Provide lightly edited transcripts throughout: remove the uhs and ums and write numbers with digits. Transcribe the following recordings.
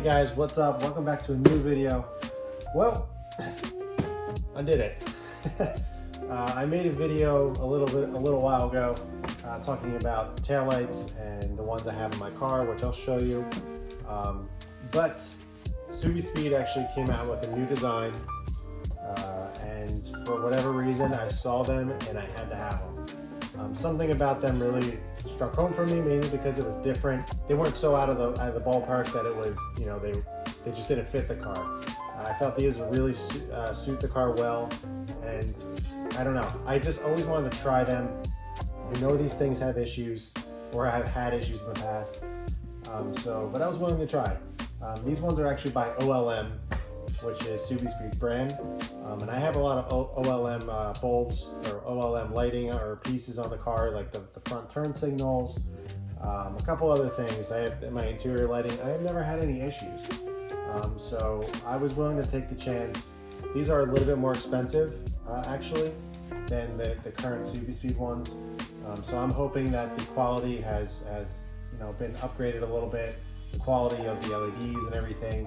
Hey guys, what's up? Welcome back to a new video. Well, I did it. I made a video a little while ago talking about taillights and the ones I have in my car, which I'll show you. But Subispeed actually came out with a new design, and for whatever reason, I saw them and I had to have them. Something about them really struck home for me, mainly because it was different. They weren't so out of the ballpark that it was, you know, they just didn't fit the car. I felt these really suit the car well, and I don't know. I just always wanted to try them. I know these things have issues, or have had issues in the past, but I was willing to try. These ones are actually by OLM, which is Subispeed's brand, and I have a lot of OLM bulbs or OLM lighting or pieces on the car, like the front turn signals, a couple other things. I have in my interior lighting. I have never had any issues, so I was willing to take the chance. These are a little bit more expensive, actually, than the current Subispeed ones, so I'm hoping that the quality has been upgraded a little bit, the quality of the LEDs and everything.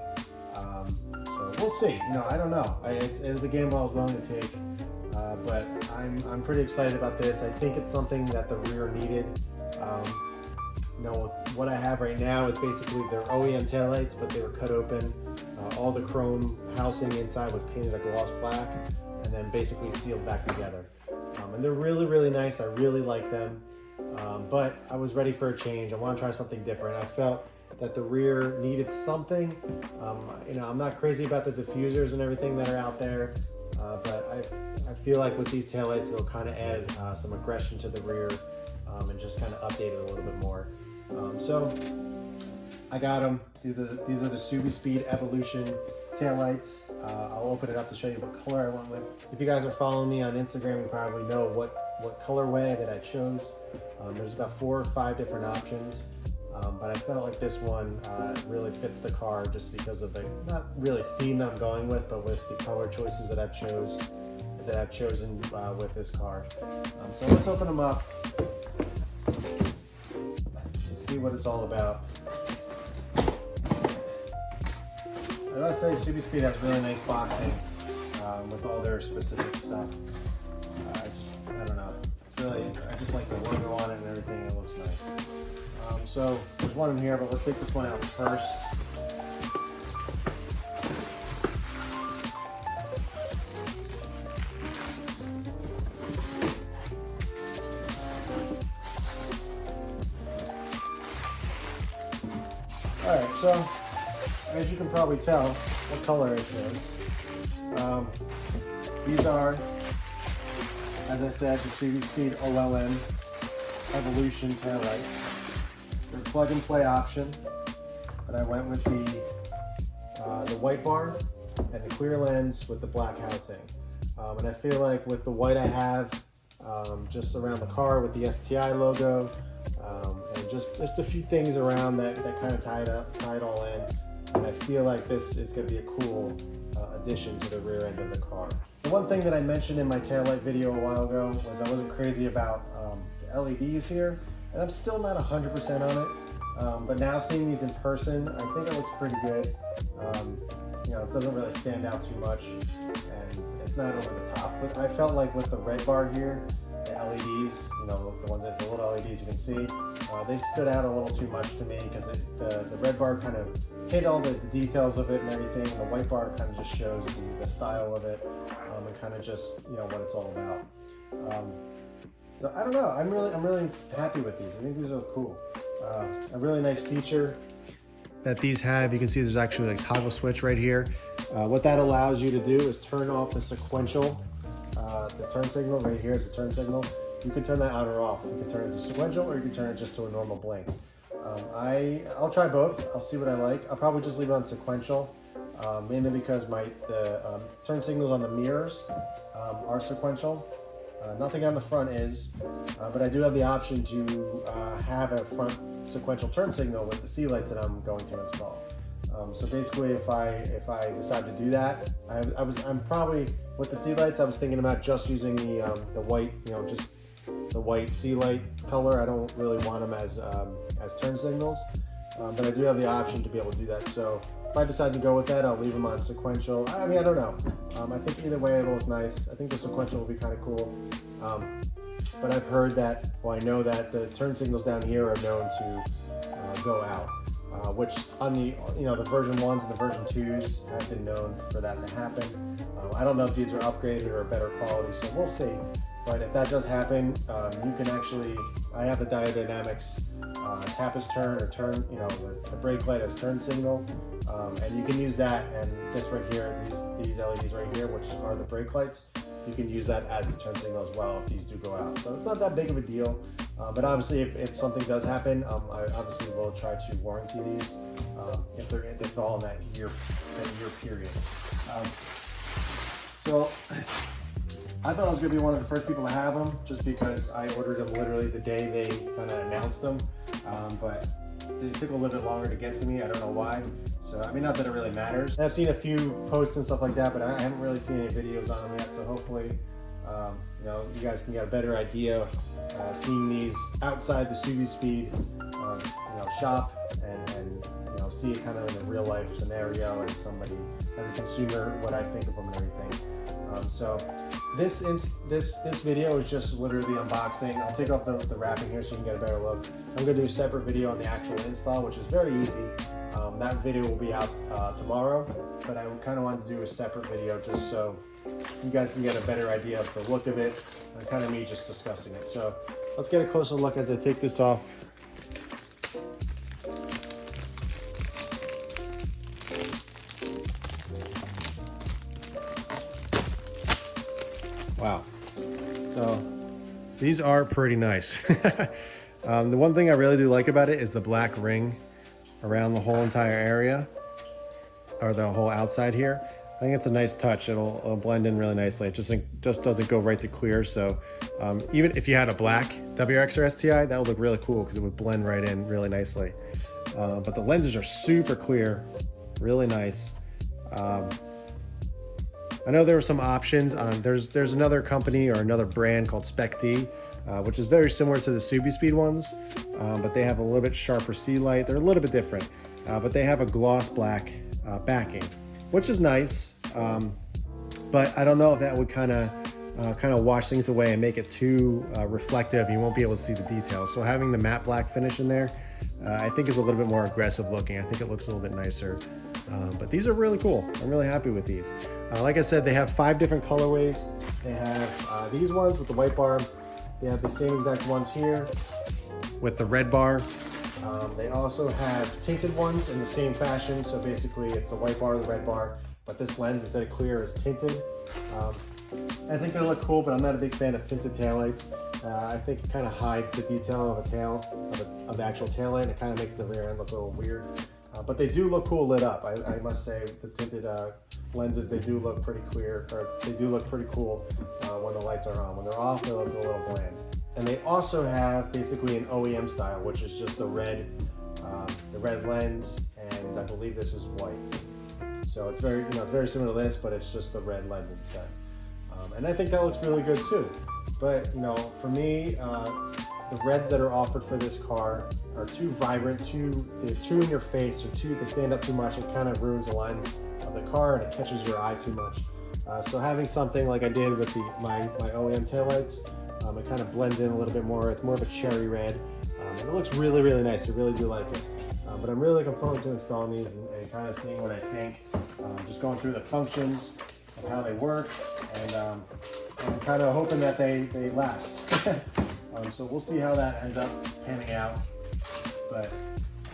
So we'll see. I don't know. It was a gamble I was willing to take, but I'm pretty excited about this. I think it's something that the rear needed. What I have right now is basically their OEM taillights, but they were cut open. All the chrome housing inside was painted a gloss black, and then basically sealed back together. And they're really, really nice. I really like them, but I was ready for a change. I want to try something different. I felt that the rear needed something. I'm not crazy about the diffusers and everything that are out there, but I feel like with these taillights, it'll kind of add some aggression to the rear, and just kind of update it a little bit more. So I got them. These are the Subispeed Evolution taillights. I'll open it up to show you what color I went with. If you guys are following me on Instagram, you probably know what colorway that I chose. There's about 4 or 5 different options. But I felt like this one really fits the car just because of the, not really theme that I'm going with, but with the color choices that I've chosen with this car. So let's open them up and see what it's all about. I gotta say, Subispeed has really nice boxing with all their specific stuff. I don't know. It's really, I just like the logo on it and everything. It looks nice. So there's one in here, but let's take this one out first. All right, so as you can probably tell what color it is. These are, as I said, the Subispeed OLM Evolution taillights. They're a plug and play option, but I went with the white bar and the clear lens with the black housing. And I feel like with the white I have just around the car with the STI logo, and just a few things around that kind of tie it all in. And I feel like this is going to be a cool addition to the rear end of the car. The one thing that I mentioned in my taillight video a while ago was I wasn't crazy about the LEDs here. And I'm still not 100% on it, but now seeing these in person, I think it looks pretty good. It doesn't really stand out too much, and it's not over the top. But I felt like with the red bar here, the LEDs, the little LEDs you can see, they stood out a little too much to me because the red bar kind of hid all the details of it and everything, and the white bar kind of just shows the style of it, and kind of just what it's all about. So I don't know. I'm really happy with these. I think these are cool. A really nice feature that these have. You can see there's actually like toggle switch right here. What that allows you to do is turn off the sequential, the turn signal right here is the turn signal. You can turn that on or off. You can turn it to sequential, or you can turn it just to a normal blink. I'll try both. I'll see what I like. I'll probably just leave it on sequential, mainly because the turn signals on the mirrors are sequential. Nothing on the front is, but I do have the option to have a front sequential turn signal with the C lights that I'm going to install. So basically, if I decide to do that, I'm probably with the C lights. I was thinking about just using the white, just the white C light color. I don't really want them as turn signals. but I do have the option to be able to do that. So if I decide to go with that, I'll leave them on sequential. I mean, I don't know. I think either way it'll look nice. I think the sequential will be kind of cool. But I've heard that, well, I know that the turn signals down here are known to go out, which on the, the version 1s and the version 2s have been known for that to happen. I don't know if these are upgraded or better quality, so we'll see. But if that does happen, you can actually, I have the Diodynamics tap as turn, or turn, the brake light as turn signal, and you can use that, and this right here, these LEDs right here, which are the brake lights, you can use that as the turn signal as well if these do go out. So it's not that big of a deal, but obviously if something does happen, I obviously will try to warranty these if they fall in that year period. So I thought I was going to be one of the first people to have them, just because I ordered them literally the day they kind of announced them, but it took a little bit longer to get to me. I don't know why. So, I mean, not that it really matters. And I've seen a few posts and stuff like that, but I haven't really seen any videos on them yet. So hopefully, you guys can get a better idea seeing these outside the Subispeed, shop and see it kind of in a real life scenario and somebody as a consumer, what I think of them and everything. So this video is just literally unboxing. I'll take off the wrapping here so you can get a better look. I'm going to do a separate video on the actual install, which is very easy. That video will be out tomorrow, but I kind of wanted to do a separate video just so you guys can get a better idea of the look of it and kind of me just discussing it. So let's get a closer look as I take this off. Wow. So these are pretty nice. The one thing I really do like about it is the black ring around the whole entire area, or the whole outside here. I think it's a nice touch. It'll blend in really nicely. It just doesn't go right to clear. So even if you had a black WRX or STI, that would look really cool because it would blend right in really nicely. But the lenses are super clear, really nice. I know there were some options on, there's another company or another brand called Spec D, which is very similar to the Subispeed ones, but they have a little bit sharper C light. They're a little bit different, but they have a gloss black backing, which is nice. But I don't know if that would kind of wash things away and make it too reflective. You won't be able to see the details. So having the matte black finish in there, I think is a little bit more aggressive looking. I think it looks a little bit nicer. But these are really cool. I'm really happy with these. Like I said, they have 5 different colorways. They have these ones with the white bar. They have the same exact ones here with the red bar. They also have tinted ones in the same fashion. So basically it's the white bar, the red bar, but this lens, instead of clear, is tinted. I think they look cool, but I'm not a big fan of tinted taillights. I think it kind of hides the detail of a tail, of the actual taillight. It kind of makes the rear end look a little weird. But they do look cool lit up. I must say, the tinted lenses, they do look pretty clear, or they do look pretty cool when the lights are on. When they're off, they look a little bland. And they also have basically an OEM style, which is just the red lens, and I believe this is white. So it's very, it's very similar to this, but it's just the red lens instead. And I think that looks really good too. But for me, the reds that are offered for this car are too vibrant, they're too in your face, or they stand up too much. It kind of ruins the lens of the car and it catches your eye too much. So having something like I did with my OEM taillights, it kind of blends in a little bit more. It's more of a cherry red. And it looks really, really nice. I really do like it. But I'm really looking forward to installing these and kind of seeing what I think. Just going through the functions of how they work, and I'm kind of hoping that they last. So we'll see how that ends up panning out. But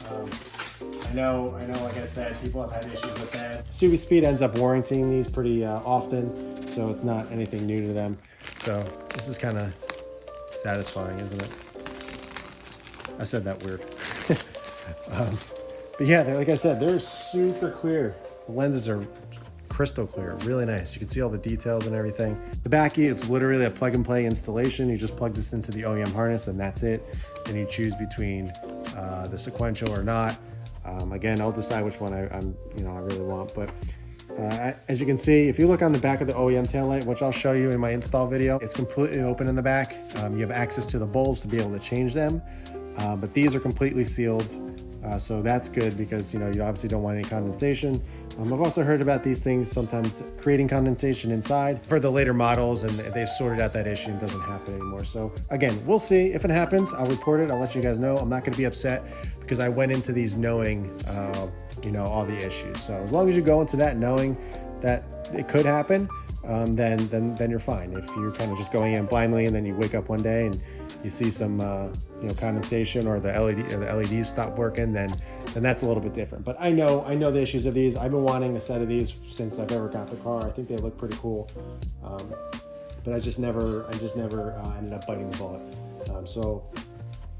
I know, like I said, people have had issues with that. Subispeed ends up warranting these pretty often, so it's not anything new to them. So this is kind of satisfying, isn't it? I said that weird. But yeah, like I said, they're super clear. The lenses are crystal clear, really nice. You can see all the details and everything. The backy, it's literally a plug and play installation. You just plug this into the OEM harness and that's it. And you choose between the sequential or not. Again, I'll decide which one I really want. But as you can see, if you look on the back of the OEM taillight, which I'll show you in my install video, it's completely open in the back. You have access to the bulbs to be able to change them. but these are completely sealed. So that's good because, you know, you obviously don't want any condensation. I've also heard about these things sometimes creating condensation inside for the later models, and they sorted out that issue and it doesn't happen anymore. So again, we'll see. If it happens, I'll report it. I'll let you guys know. I'm not going to be upset because I went into these knowing, you know, all the issues. So as long as you go into that knowing that it could happen, then you're fine. If you're kind of just going in blindly and then you wake up one day and you see some you know, condensation or the LEDs stop working, then that's a little bit different. But I know the issues of these. I've been wanting a set of these since I've ever got the car. I think they look pretty cool, but I just never ended up biting the bullet. So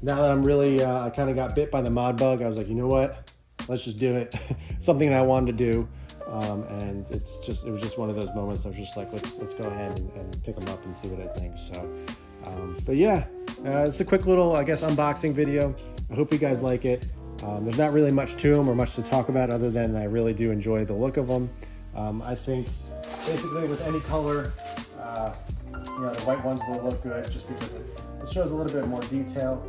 now that I'm really I kind of got bit by the mod bug, I was like, you know what, let's just do it. Something that I wanted to do. And it was just one of those moments. I was just like, let's go ahead and pick them up and see what I think. So, but yeah, it's a quick little, I guess, unboxing video. I hope you guys like it. There's not really much to them or much to talk about other than I really do enjoy the look of them. I think basically with any color, you know, the white ones will look good just because it shows a little bit more detail.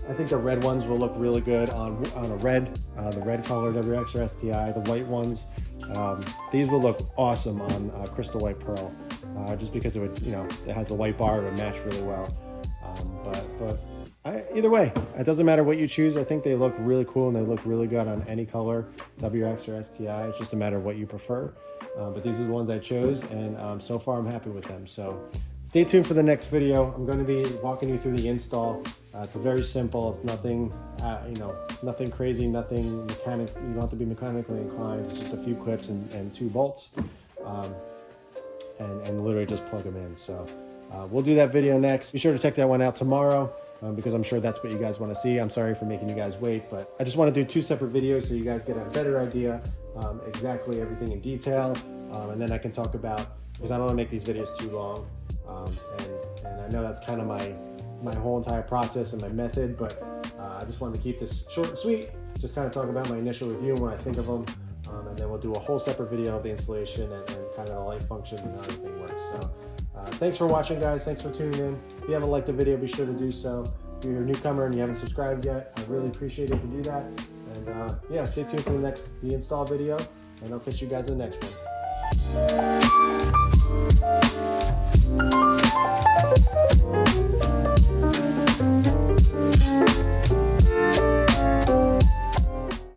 I think the red ones will look really good on a red, the red color WX or STI. The white ones, these will look awesome on crystal white pearl, just because it would, you know, it has the white bar, it would match really well. Either way, it doesn't matter what you choose. I think they look really cool and they look really good on any color, WX or STI. It's just a matter of what you prefer. But these are the ones I chose, and so far I'm happy with them. So stay tuned for the next video. I'm going to be walking you through the install. It's very simple. It's nothing, you know, nothing crazy, nothing mechanic. You don't have to be mechanically inclined. It's just a few clips and 2 bolts, and literally just plug them in. So we'll do that video next. Be sure to check that one out tomorrow, because I'm sure that's what you guys want to see. I'm sorry for making you guys wait, but I just want to do 2 separate videos so you guys get a better idea, exactly everything in detail, and then I can talk about, because I don't want to make these videos too long. And I know that's kind of my whole entire process and my method, but I just wanted to keep this short and sweet, just kind of talk about my initial review and what I think of them, and then we'll do a whole separate video of the installation and kind of the light functions and how everything works. So thanks for watching, guys. Thanks for tuning in. If you haven't liked the video, be sure to do so. If you're a newcomer and you haven't subscribed yet, I really appreciate it if you do that. And yeah, stay tuned for the install video, and I'll catch you guys in the next one.